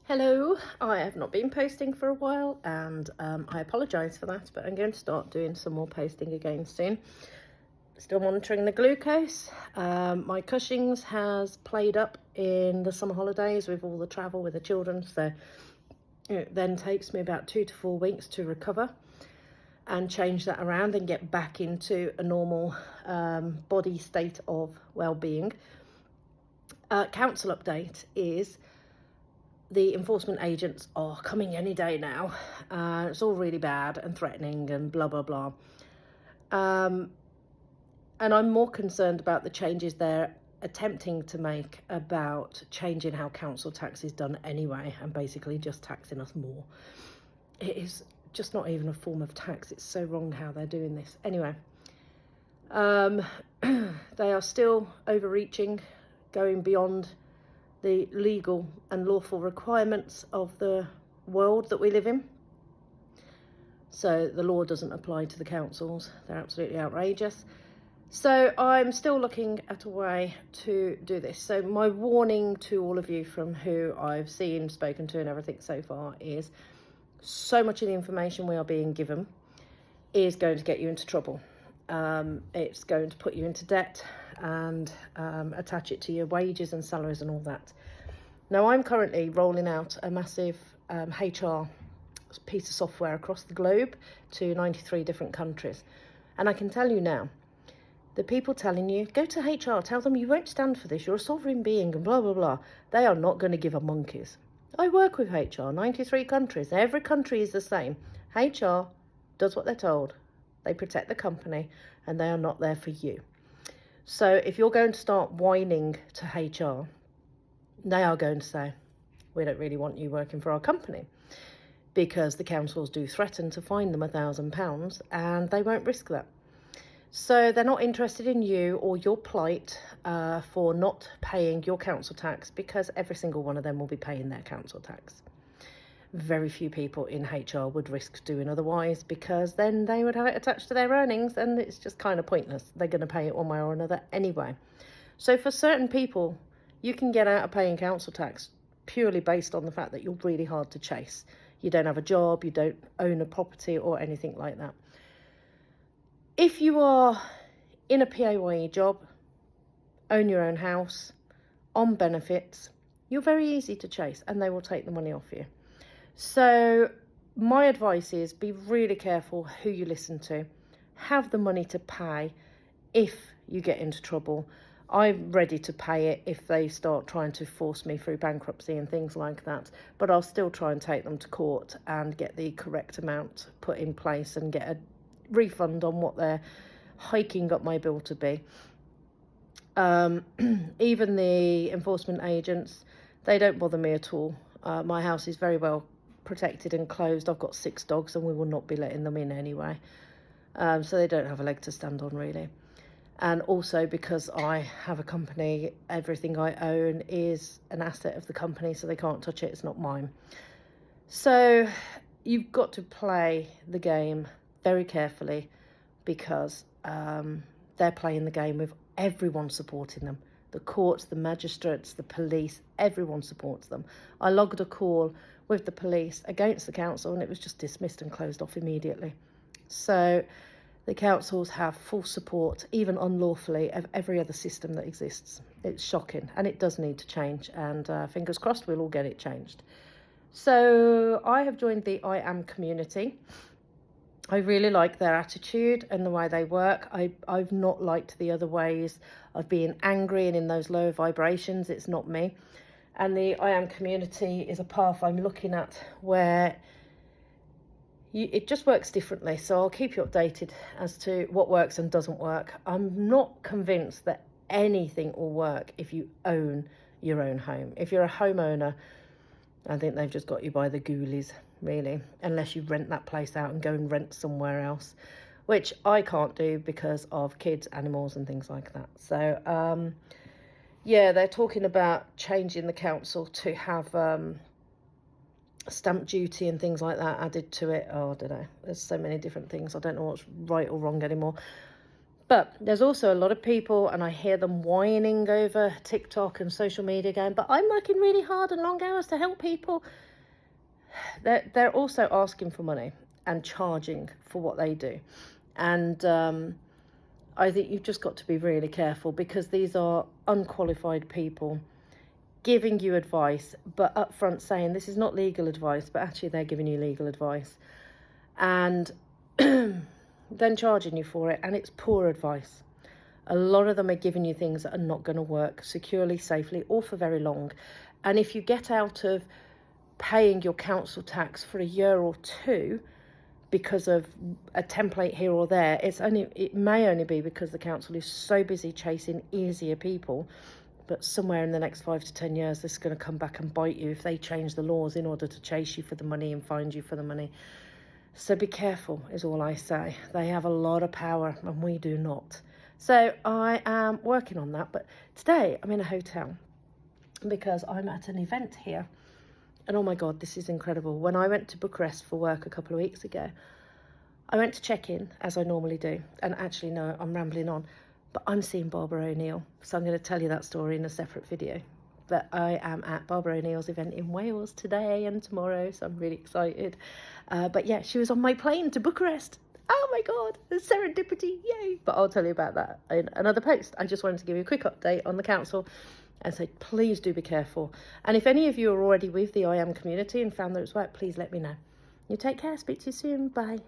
Hello, I have not been posting for a while and I apologise for that, but I'm going to start doing some more posting again soon. Still monitoring the glucose. My Cushing's has played up in the summer holidays with all the travel with the children, so it then takes me about 2 to 4 weeks to recover and change that around and get back into a normal body state of well-being. Council update is the enforcement agents are coming any day now. It's all really bad and threatening and blah, blah, blah. And I'm more concerned about the changes they're attempting to make about changing how council tax is done anyway, and basically just taxing us more. It is just not even a form of tax. It's so wrong how they're doing this. Anyway, they are still overreaching, going beyond the legal and lawful requirements of the world that we live in. So the law doesn't apply to the councils. They're absolutely outrageous. So I'm still looking at a way to do this. So my warning to all of you from who I've seen, spoken to and everything so far is so much of the information we are being given is going to get you into trouble. It's going to put you into debt and attach it to your wages and salaries and all that. Now, I'm currently rolling out a massive HR piece of software across the globe to 93 different countries. And I can tell you now, the people telling you, go to HR, tell them you won't stand for this, you're a sovereign being and blah, blah, blah. They are not going to give a monkeys. I work with HR, 93 countries. Every country is the same. HR does what they're told. They protect the company and they are not there for you. So if you're going to start whining to HR, they are going to say, we don't really want you working for our company, because the councils do threaten to fine them £1,000 and they won't risk that. So they're not interested in you or your plight for not paying your council tax, because every single one of them will be paying their council tax. Very few people in HR would risk doing otherwise, because then they would have it attached to their earnings and it's just kind of pointless. They're going to pay it one way or another anyway. So for certain people, you can get out of paying council tax purely based on the fact that you're really hard to chase. You don't have a job, you don't own a property or anything like that. If you are in a PAYE job, own your own house, on benefits, you're very easy to chase and they will take the money off you. So my advice is be really careful who you listen to. Have the money to pay if you get into trouble. I'm ready to pay it if they start trying to force me through bankruptcy and things like that. But I'll still try and take them to court and get the correct amount put in place and get a refund on what they're hiking up my bill to be. Even the enforcement agents, they don't bother me at all. My house is very well protected and closed. I've got 6 dogs and we will not be letting them in anyway. So they don't have a leg to stand on, really. And also because I have a company, everything I own is an asset of the company, so they can't touch it. It's not mine. So you've got to play the game very carefully, because they're playing the game with everyone supporting them. The courts, the magistrates, the police, everyone supports them. I logged a call with the police against the council and it was just dismissed and closed off immediately. So the councils have full support, even unlawfully, of every other system that exists. It's shocking and it does need to change, and fingers crossed we'll all get it changed. So I have joined the I Am community. I really like their attitude and the way they work. I've not liked the other ways of being angry and in those lower vibrations. It's not me. And the I Am community is a path I'm looking at where it just works differently. So I'll keep you updated as to what works and doesn't work. I'm not convinced that anything will work if you own your own home. If you're a homeowner, I think they've just got you by the ghoulies, really, unless you rent that place out and go and rent somewhere else, which I can't do because of kids, animals and things like that. So, yeah, they're talking about changing the council to have stamp duty and things like that added to it. Oh, I don't know. There's so many different things. I don't know what's right or wrong anymore. But there's also a lot of people, and I hear them whining over TikTok and social media going, but I'm working really hard and long hours to help people. They're also asking for money and charging for what they do. And I think you've just got to be really careful, because these are unqualified people giving you advice, but upfront saying this is not legal advice, but actually they're giving you legal advice. And then charging you for it, and it's poor advice. A lot of them are giving you things that are not going to work securely, safely, or for very long. And if you get out of paying your council tax for a year or two because of a template here or there, it may only be because the council is so busy chasing easier people. But somewhere in the next 5 to 10 years, this is going to come back and bite you if they change the laws in order to chase you for the money and find you for the money. So be careful is all I say. They have a lot of power and we do not. So I am working on that. But today I'm in a hotel because I'm at an event here. And oh my God, this is incredible. When I went to Bucharest for work a couple of weeks ago, I went to check in, as I normally do. And actually, no, I'm rambling on. But I'm seeing Barbara O'Neill. So I'm going to tell you that story in a separate video. But I am at Barbara O'Neill's event in Wales today and tomorrow, so I'm really excited. But yeah, she was on my plane to Bucharest. Oh my God, serendipity, yay! But I'll tell you about that in another post. I just wanted to give you a quick update on the council and say, please do be careful. And if any of you are already with the I Am community and found that it's worked, please let me know. You take care, speak to you soon, bye.